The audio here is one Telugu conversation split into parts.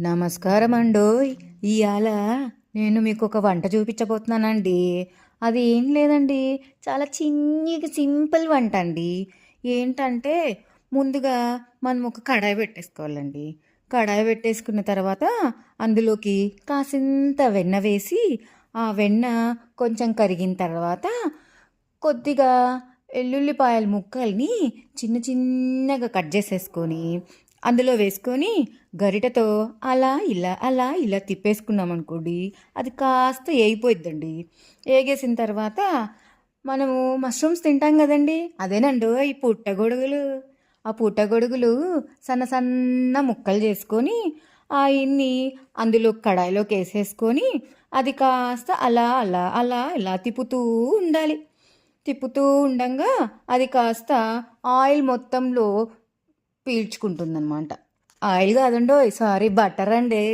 నమస్కారం అండోయ్. ఇవాళ నేను మీకు ఒక వంట చూపించబోతున్నానండి. అది ఏం లేదండి, చాలా చిన్నగా సింపుల్ వంట అండి. ఏంటంటే ముందుగా మనం ఒక కడాయి పెట్టేసుకోవాలండి. కడాయి పెట్టేసుకున్న తర్వాత అందులోకి కాసింత వెన్న వేసి, ఆ వెన్న కొంచెం కరిగిన తర్వాత కొద్దిగా ఎల్లుల్లిపాయల ముక్కల్ని చిన్న చిన్నగా కట్ చేసేసుకొని అందులో వేసుకొని గరిటెతో అలా ఇలా తిప్పేసుకున్నాం అనుకోండి, అది కాస్త వేగిపోయిద్దండి. వేగేసిన తర్వాత మనము మష్రూమ్స్ తింటాం కదండి, అదేనండి ఈ పుట్టగొడుగులు. ఆ పుట్టగొడుగులు సన్న సన్న ముక్కలు చేసుకొని ఇన్ని అందులో కడాయిలోకి వేసేసుకొని అది కాస్త అలా తిప్పుతూ ఉండాలి. తిప్పుతూ ఉండంగా అది కాస్త ఆయిల్ మొత్తంలో పీల్చుకుంటుందన్నమాట. ఆయిల్ కాదండో, సారీ, బటర్ అండి.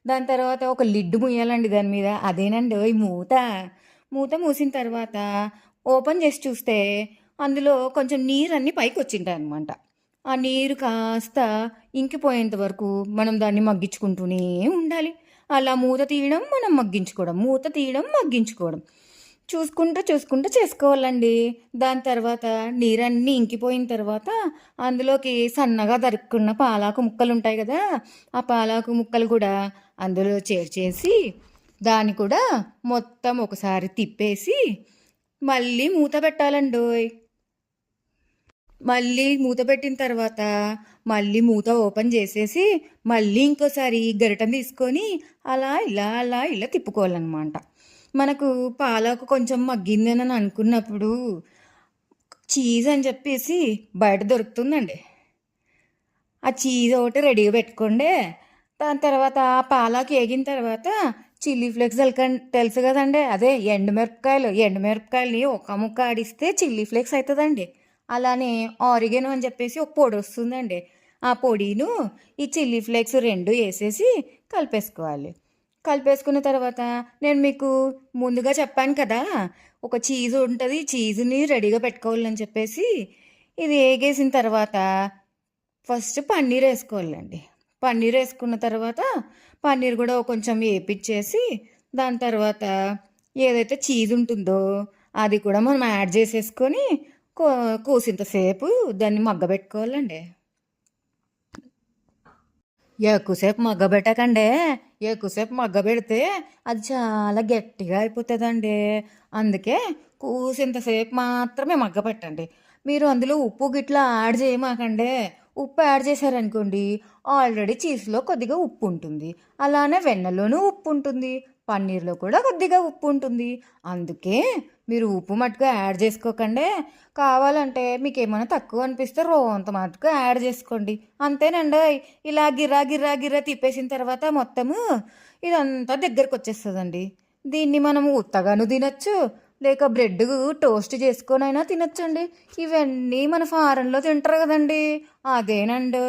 దాని తర్వాత ఒక లిడ్ ముయ్యాలండి దాని మీద, అదేనండి ఈ మూత. మూత మూసిన తర్వాత ఓపెన్ చేసి చూస్తే అందులో కొంచెం నీరన్నీ పైకి వచ్చింటాయి అనమాట. ఆ నీరు కాస్త ఇంకిపోయేంత వరకు మనం దాన్ని మగ్గించుకుంటూనే ఉండాలి. అలా మూత తీయడం, మనం మగ్గించుకోవడం, మూత తీయడం, మగ్గించుకోవడం చూసుకుంటూ చేసుకోవాలండి. దాని తర్వాత నీరన్నీ ఇంకిపోయిన తర్వాత అందులోకి సన్నగా తరుక్కున్న పాలాకు ముక్కలు ఉంటాయి కదా, ఆ పాలాకు ముక్కలు కూడా అందులో చేర్చేసి దాన్ని కూడా మొత్తం ఒకసారి తిప్పేసి మళ్ళీ మూత పెట్టాలండోయ్. మళ్ళీ మూత పెట్టిన తర్వాత మళ్ళీ మూత ఓపెన్ చేసేసి మళ్ళీ ఇంకోసారి గరిటెను తీసుకొని అలా ఇలా తిప్పుకోవాలన్నమాట. మనకు పాలకు కొంచెం మగ్గిందని అనుకున్నప్పుడు చీజ్ అని చెప్పేసి బయట దొరుకుతుందండి. ఆ చీజ్ ఒకటి రెడీగా పెట్టుకోండి. దాని తర్వాత ఆ పాలకు వేగిన తర్వాత చిల్లీ ఫ్లేక్స్ తెలుసు కదండి, అదే ఎండుమిరపకాయలని ఒక ముక్క ఆడిస్తే చిల్లీ ఫ్లేక్స్ అవుతుందండి. అలానే ఆరిగేనో అని చెప్పేసి ఒక పొడి వస్తుందండి. ఆ పొడిను ఈ చిల్లీ ఫ్లేక్స్ రెండు వేసేసి కలిపేసుకోవాలి. కలిపేసుకున్న తర్వాత నేను మీకు ముందుగా చెప్పాను కదా, ఒక చీజ్ ఉంటుంది, చీజ్ని రెడీగా పెట్టుకోవాలని చెప్పేసి. ఇది వేగేసిన తర్వాత ఫస్ట్ పన్నీర్ వేసుకోవాలండి. పన్నీర్ వేసుకున్న తర్వాత పన్నీర్ కూడా కొంచెం వేపించేసి దాని తర్వాత ఏదైతే చీజ్ ఉంటుందో అది కూడా మనం యాడ్ చేసేసుకొని కోసింతసేపు దాన్ని మగ్గబెట్టుకోవాలండి. ఎక్కువసేపు మగ్గబెట్టకండి. ఎక్కువసేపు మగ్గబెడితే అది చాలా గట్టిగా అయిపోతుందండి. అందుకే కూసింతసేపు మాత్రమే మగ్గబెట్టండి. మీరు అందులో ఉప్పు గిట్లా యాడ్ చేయమాకండి. ఉప్పు యాడ్ చేశారనుకోండి, ఆల్రెడీ చీజ్లో కొద్దిగా ఉప్పు ఉంటుంది, అలానే వెన్నలోనూ ఉప్పు ఉంటుంది, పన్నీర్లో కూడా కొద్దిగా ఉప్పు ఉంటుంది. అందుకే మీరు ఉప్పు మట్టుకు యాడ్ చేసుకోకండి. కావాలంటే మీకు ఏమైనా తక్కువ అనిపిస్తే రోంత మటుకు యాడ్ చేసుకోండి, అంతేనండి. ఇలా గిర్రా తిప్పేసిన తర్వాత మొత్తము ఇదంతా దగ్గరకు వచ్చేస్తుందండి. దీన్ని మనము ఉత్తగాను తినచ్చు, లేక బ్రెడ్ టోస్ట్ చేసుకొనైనా తినచ్చండి. ఇవన్నీ మన ఫారెన్లో తింటారు కదండి, అదేనండి.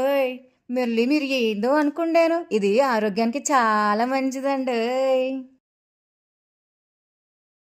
మళ్ళీ మీరు ఏందో అనుకుండాను, ఇది ఆరోగ్యానికి చాలా మంచిదండి.